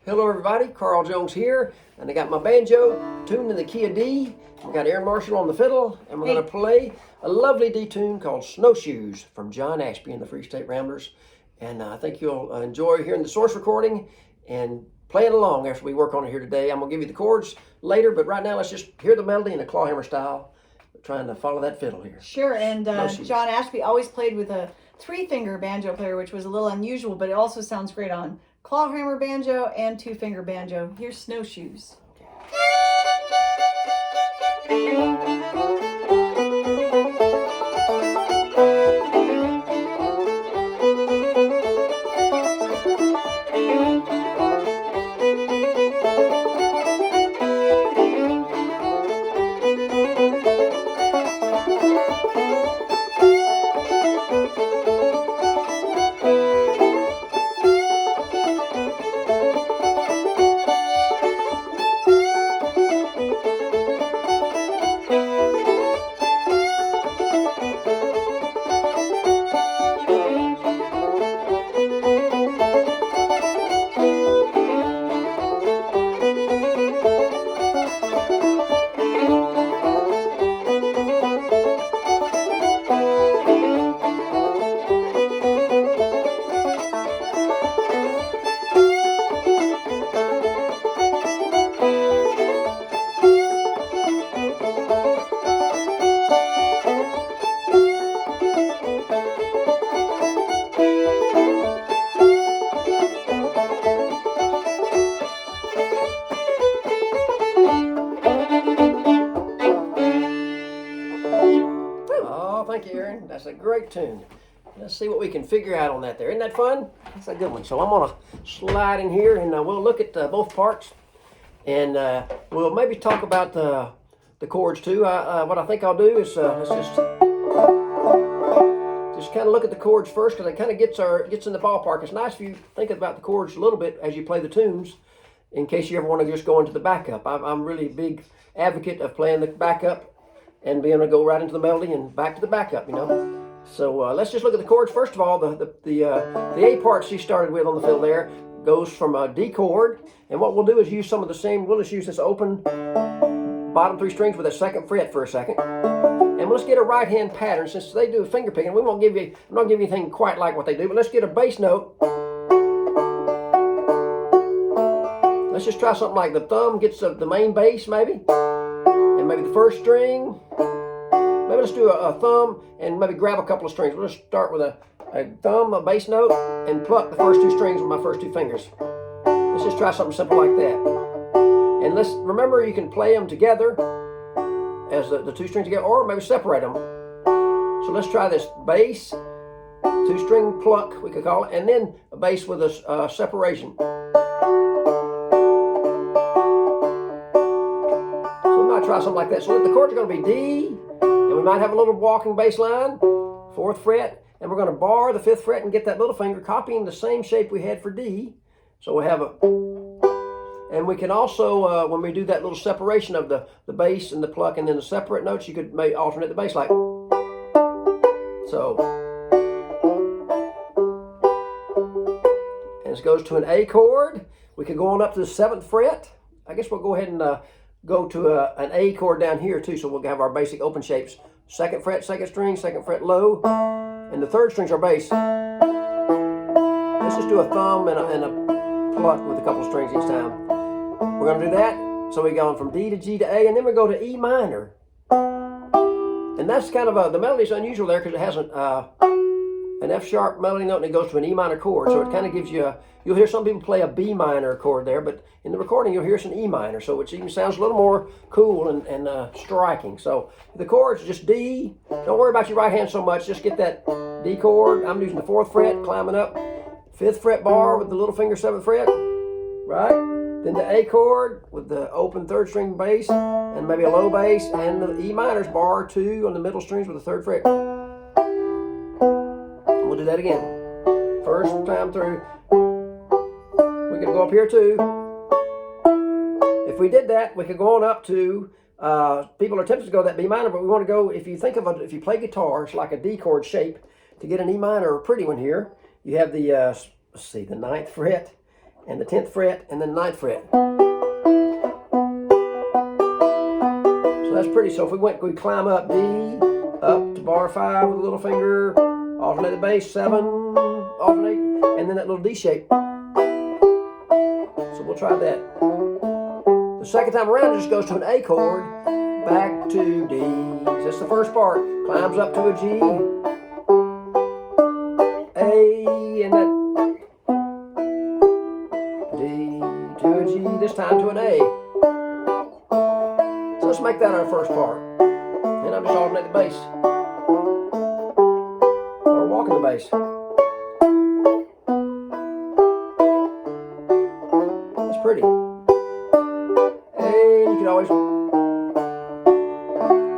Hello everybody, Carl Jones here, and I got my banjo tuned in the key of D. We got Erynn Marshall on the fiddle, and we're going to play a lovely D tune called Snowshoes from John Ashby and the Free State Ramblers. And I think you'll enjoy hearing the source recording and playing along after we work on it here today. I'm going to give you the chords later, but right now let's just hear the melody in a clawhammer style, trying to follow that fiddle here. Sure, and John Ashby always played with a three-finger banjo player, which was a little unusual, but it also sounds great on clawhammer banjo and two-finger banjo. Here's Snowshoes. Thank you, Erynn. That's a great tune. Let's see what we can figure out on that there. Isn't that fun? That's a good one. So I'm going to slide in here, and we'll look at both parts, and we'll maybe talk about the chords too. What I think I'll do is let's just kind of look at the chords first, because it kind of gets in the ballpark. It's nice if you think about the chords a little bit as you play the tunes, in case you ever want to just go into the backup. I'm really a big advocate of playing the backup and being able to go right into the melody and back to the backup, you know. So let's just look at the chords. First of all, the A part she started with on the fiddle there goes from a D chord, and what we'll do is use some of the same. We'll just use this open bottom three strings with a second fret for a second, and let's get a right hand pattern. Since they do finger picking, I'm not giving you anything quite like what they do, but let's get a bass note. Let's just try something like the thumb gets the main bass, maybe. And maybe the first string. Maybe let's do a thumb and maybe grab a couple of strings. We'll just start with a thumb, a bass note, and pluck the first two strings with my first two fingers. Let's just try something simple like that. And let's remember, you can play them together as the two strings together, or maybe separate them. So let's try this bass, two string pluck, we could call it, and then a bass with a separation. Try something like that. So the chords are going to be D, and we might have a little walking bass line, 4th fret, and we're going to bar the 5th fret and get that little finger, copying the same shape we had for D. So we have and we can also, when we do that little separation of the bass and the pluck and then the separate notes, you could maybe alternate the bass like so. And this goes to an A chord. We could go on up to the 7th fret. I guess we'll go ahead and go to an A chord down here too, so we'll have our basic open shapes. 2nd fret, 2nd string, 2nd fret low, and the 3rd string's our bass. Let's just do a thumb and a pluck with a couple of strings each time. We're going to do that. So we've gone from D to G to A, and then we go to E minor. And that's kind of the melody's unusual there, because it has an F sharp melody note, and it goes to an E minor chord. So it kind of gives you you'll hear some people play a B minor chord there, but in the recording you'll hear some E minor, so it even sounds a little more cool and striking. So the chords, just D. Don't worry about your right hand so much. Just get that D chord. I'm using the 4th fret, climbing up, 5th fret bar with the little finger, 7th fret, right? Then the A chord with the open 3rd string bass, and maybe a low bass, and the E minor's bar 2 on the middle strings with the 3rd fret. We'll do that again. First time through. We can go up here too. If we did that, we could go on up to, people are tempted to go that B minor, but we want to go, if you think of it, if you play guitar, it's like a D chord shape. To get an E minor, a pretty one here, you have the, let's see, the 9th fret, and the 10th fret, and then the 9th fret. So that's pretty. So if we climb up D, up to bar 5 with a little finger, alternate the bass, 7, alternate, and then that little D shape. So we'll try that. The second time around, it just goes to an A chord, back to D. That's the first part. Climbs up to a G, A, and that D to a G, this time to an A. So let's make that our first part. And I'm just alternating the bass. Or walking the bass. That's pretty. And you can always...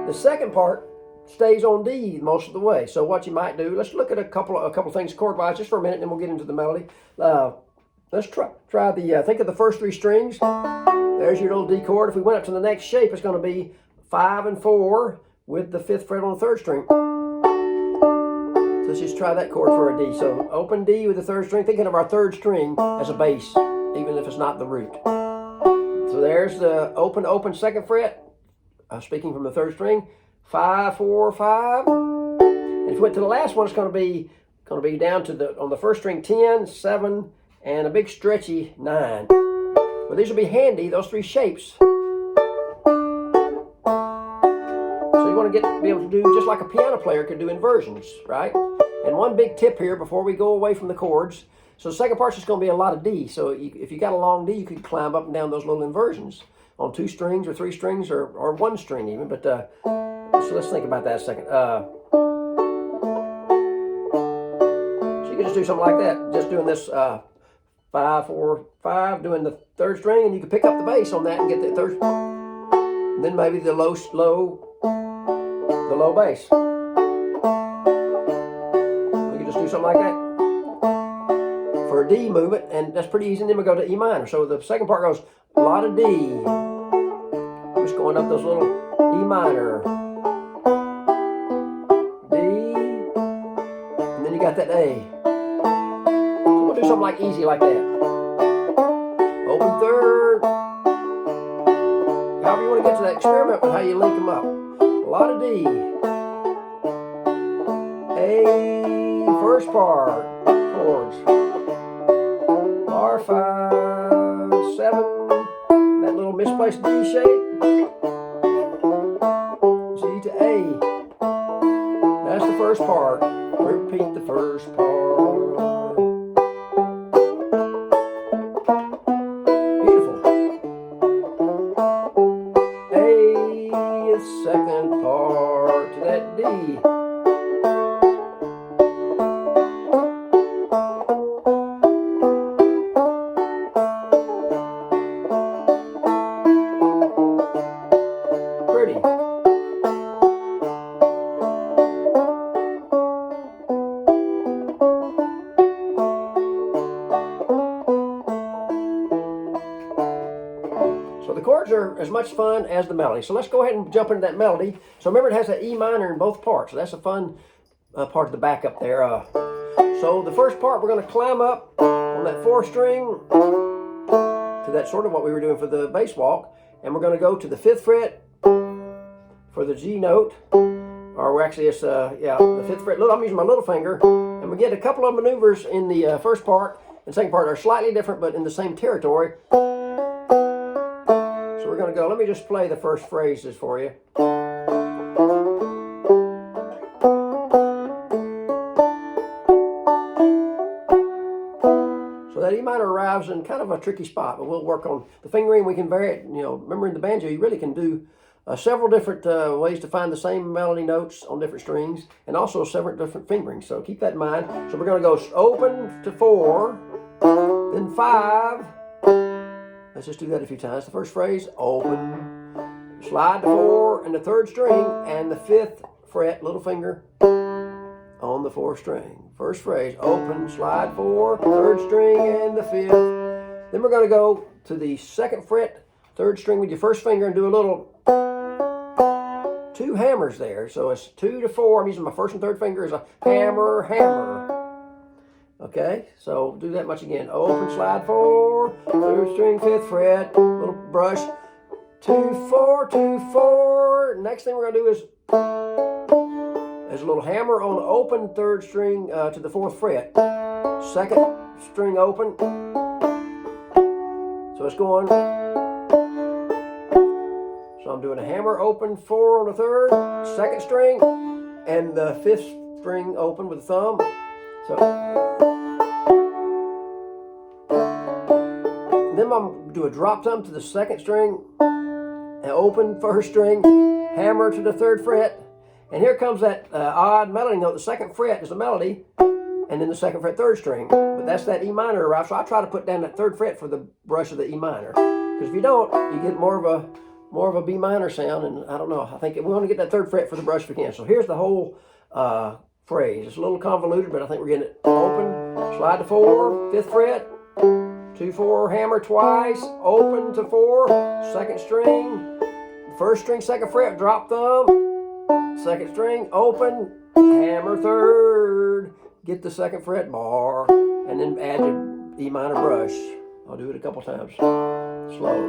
The second part stays on D most of the way. So what you might do, let's look at a couple things chord-wise just for a minute, and then we'll get into the melody. Let's try the, think of the first 3 strings. There's your little D chord. If we went up to the next shape, it's going to be 5 and 4 with the 5th fret on the 3rd string. So let's just try that chord for a D. So open D with the 3rd string, thinking of our 3rd string as a bass, even if it's not the root. So there's the open 2nd fret, speaking from the 3rd string, 5, 4, 5. And if we went to the last one, it's going to be down to on the 1st string 10, 7, and a big stretchy 9. Well, these will be handy, those 3 shapes. So you want to be able to do just like a piano player could do inversions, right? And one big tip here before we go away from the chords. So the second part's just going to be a lot of D. So if you got a long D, you could climb up and down those little inversions on 2 strings or 3 strings or 1 string even. But so let's think about that a second. So you can just do something like that, just doing this 5, 4, 5, doing the 3rd string, and you can pick up the bass on that and get the 3rd. And then maybe the low bass. We can just do something like that for a D movement, and that's pretty easy. And then we go to E minor. So the second part goes a lot of D. I'm just going up those little E minor, D, and then you got that A. So we'll do something like easy like that. Open 3rd. However you want to get to that, experiment with how you link them up. A lot of D. A, first part, chords. Bar 5, 7, that little misplaced D shape. G to A. That's the first part. Repeat the first part. Beautiful. A, second part to that D. Pretty. So the chords are as much fun as the melody. So let's go ahead and jump into that melody. So remember, it has an E minor in both parts. So that's a fun part of the backup there. So the first part, we're going to climb up on that 4th string to that sort of what we were doing for the bass walk. And we're going to go to the 5th fret for the G note. Or actually it's, the 5th fret. I'm using my little finger. And we get a couple of maneuvers in the first part and second part are slightly different, but in the same territory. So we're going to go, let me just play the first phrases for you. So that E minor arrives in kind of a tricky spot, but we'll work on the fingering. We can vary it. You know, remember in the banjo, you really can do several different ways to find the same melody notes on different strings, and also several different fingerings. So keep that in mind. So we're going to go open to 4, then 5. Let's just do that a few times. The first phrase, open, slide to 4 and the 3rd string, and the 5th fret, little finger on the 4th string. First phrase, open, slide 4, 3rd string, and the 5th. Then we're going to go to the 2nd fret, 3rd string with your first finger, and do a little 2 hammers there. So it's 2 to 4. I'm using my 1st and 3rd finger as a hammer, hammer. Okay, so do that much again. Open, slide 4, 3rd string, 5th fret, little brush, 2, 4, 2, 4. Next thing we're gonna do is there's a little hammer on the open 3rd string to the 4th fret. 2nd string open. So it's going. So I'm doing a hammer open 4 on the 3rd, 2nd string, and the 5th string open with the thumb. So then I'm going to do a drop thumb to the 2nd string, and open 1st string, hammer to the 3rd fret, and here comes that odd melody note. The 2nd fret is the melody, and then the 2nd fret 3rd string. But that's that E minor arrive. So I try to put down that 3rd fret for the brush of the E minor, because if you don't, you get more of a B minor sound, and I don't know. I think we want to get that 3rd fret for the brush if we can. So here's the whole phrase. It's a little convoluted, but I think we're getting it. Open, slide to 4, 5th fret, 2, 4, hammer twice, open to 4, 2nd string, 1st string, 2nd fret, drop thumb, 2nd string, open, hammer 3rd, get the 2nd fret bar, and then add your E minor brush. I'll do it a couple times. Slow.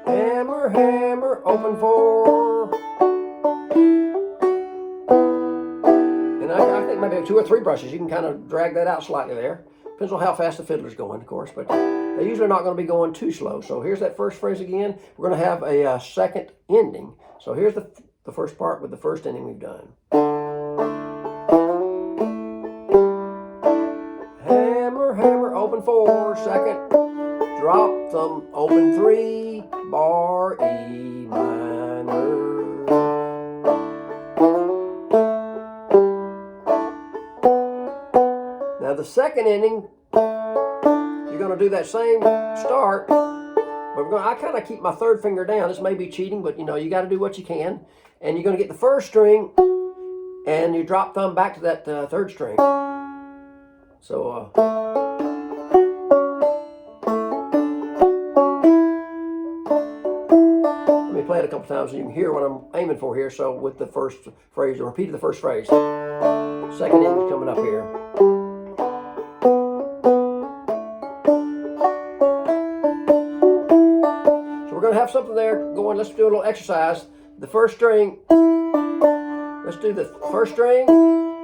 Hammer, hammer, open 4. And I think maybe 2 or 3 brushes. You can kind of drag that out slightly there. Depends on how fast the fiddler's going, of course, but they're usually not going to be going too slow. So here's that first phrase again. We're going to have a second ending. So here's the first part with the first ending we've done. Hammer, hammer, open 4, 2nd, drop thumb, open 3, bar, E minor. Now the second ending, you're going to do that same start, but I kind of keep my 3rd finger down. This may be cheating, but you got to do what you can. And you're going to get the 1st string, and you drop thumb back to that 3rd string. So let me play it a couple times so you can hear what I'm aiming for here. So with the first phrase, repeat the first phrase. Second ending is coming up here. So we're going to have something there going. Let's do a little exercise. The 1st string, let's do the 1st string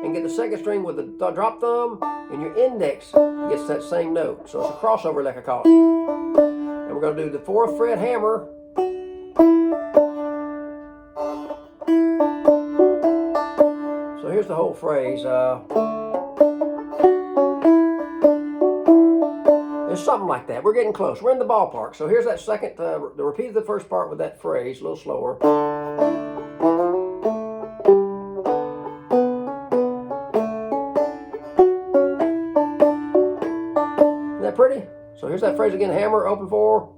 and get the 2nd string with the drop thumb, and your index gets that same note. So it's a crossover, like I call it. And we're going to do the 4th fret hammer. So here's the whole phrase. It's something like that. We're getting close. We're in the ballpark. So here's that second, the repeat of the first part with that phrase, a little slower. Isn't that pretty? So here's that phrase again. Hammer, open 4.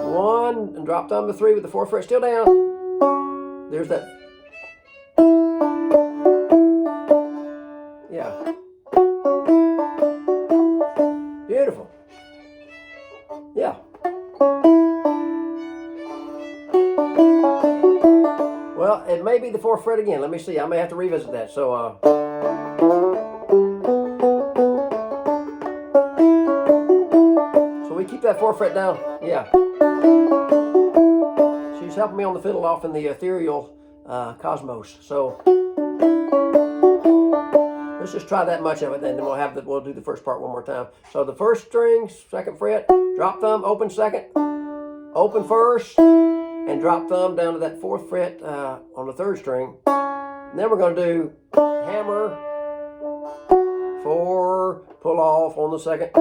1, and drop thumb to 3 with the 4th fret still down. There's that. Yeah. Beautiful. Yeah. Well, it may be the 4th fret again. Let me see. I may have to revisit that. So, we keep that 4th fret down. Yeah. She's helping me on the fiddle off in the ethereal cosmos. So let's just try that much of it, then we'll do the first part one more time. So the 1st string, 2nd fret, drop thumb, open 2nd, open 1st, and drop thumb down to that 4th fret on the 3rd string. And then we're going to do hammer, 4, pull off on the 2nd.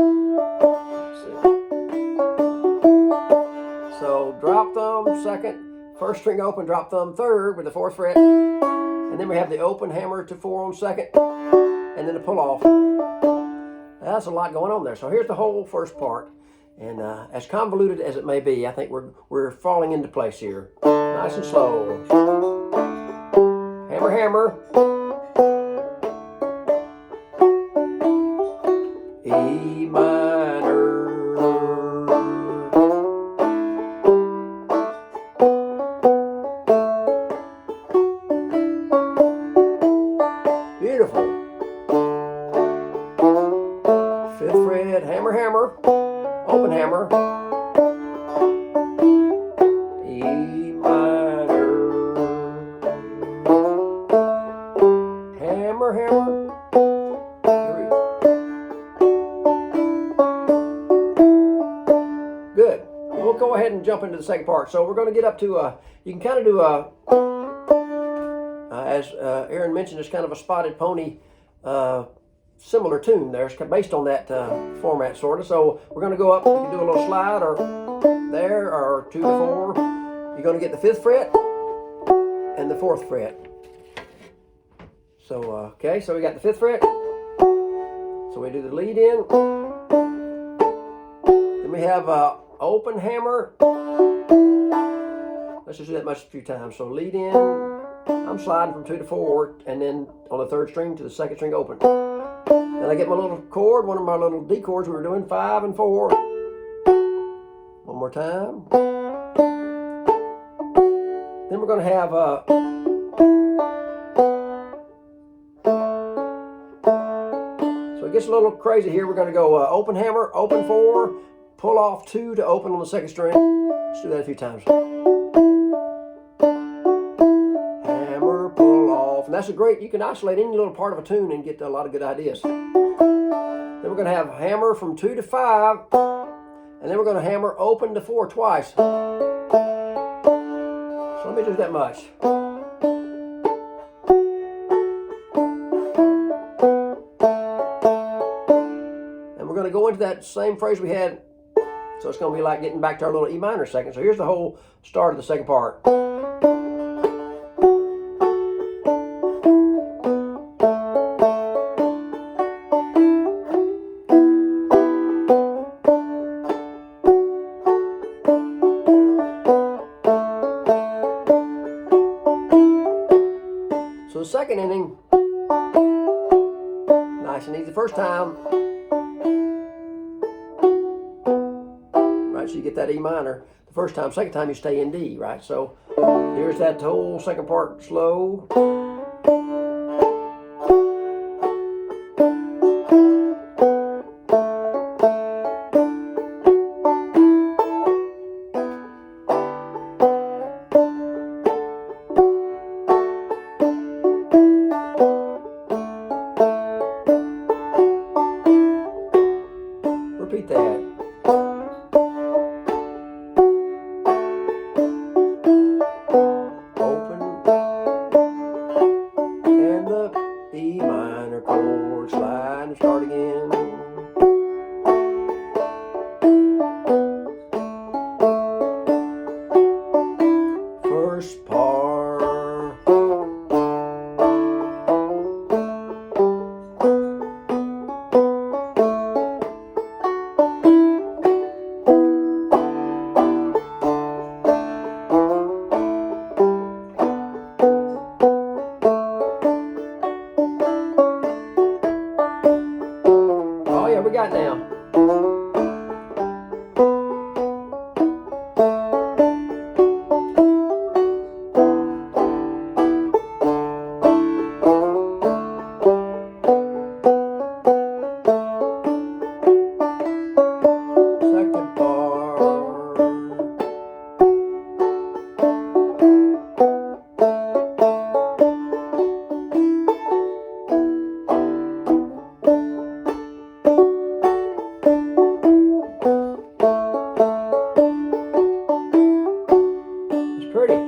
So drop thumb, 2nd, 1st string open, drop thumb 3rd with the 4th fret, and then we have the open hammer to 4 on 2nd, and then the pull off. That's a lot going on there. So here's the whole first part, and as convoluted as it may be, I think we're falling into place here. Nice and slow. Hammer, hammer. E minor. hit hammer, hammer, open hammer, E minor, hammer, hammer. Good. We'll go ahead and jump into the second part. So we're going to get up to you can kind of do as Erynn mentioned, it's kind of a spotted pony similar tune there. It's based on that format, sort of. So we're going to go up. You can do a little slide or there, or 2 to 4. You're going to get the 5th fret and the 4th fret. So okay, so we got the 5th fret. So we do the lead in. Then we have open hammer. Let's just do that much a few times. So lead in. I'm sliding from 2 to 4, and then on the 3rd string to the 2nd string open. Then I get my little chord, one of my little D chords we were doing, 5 and 4. One more time. Then we're going to have so it gets a little crazy here. We're going to go open hammer, open 4, pull off 2 to open on the 2nd string. Let's do that a few times. And that's a great, you can isolate any little part of a tune and get a lot of good ideas. Then we're going to have hammer from 2 to 5, and then we're going to hammer open to 4 twice. So let me do that much. And we're going to go into that same phrase we had, so it's going to be like getting back to our little E minor second. So here's the whole start of the second part. So the second ending, nice and easy first time. Right, so you get that E minor the first time. Second time you stay in D, right? So here's that whole second part slow. Repeat that. Open and the E minor chord, slide and start again. First part. We got now. Second part. Pretty.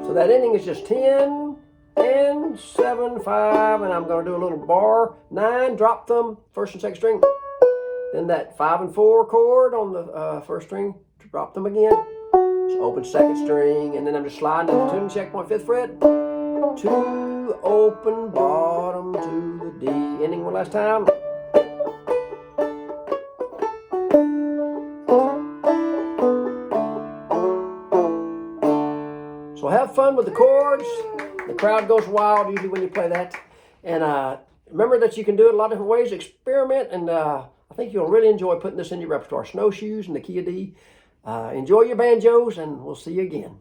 So that ending is just 10, and 7, 5, and I'm going to do a little bar, 9, drop them, 1st and 2nd string. Then that 5 and 4 chord on the 1st string, drop them again. So open 2nd string, and then I'm just sliding to the tune checkpoint, 5th fret. 2, open, bottom to the D. Ending one last time. So have fun with the chords. The crowd goes wild usually when you play that. And remember that you can do it a lot of different ways. Experiment, and I think you'll really enjoy putting this in your repertoire. Snowshoes and the key of D. Enjoy your banjos, and we'll see you again.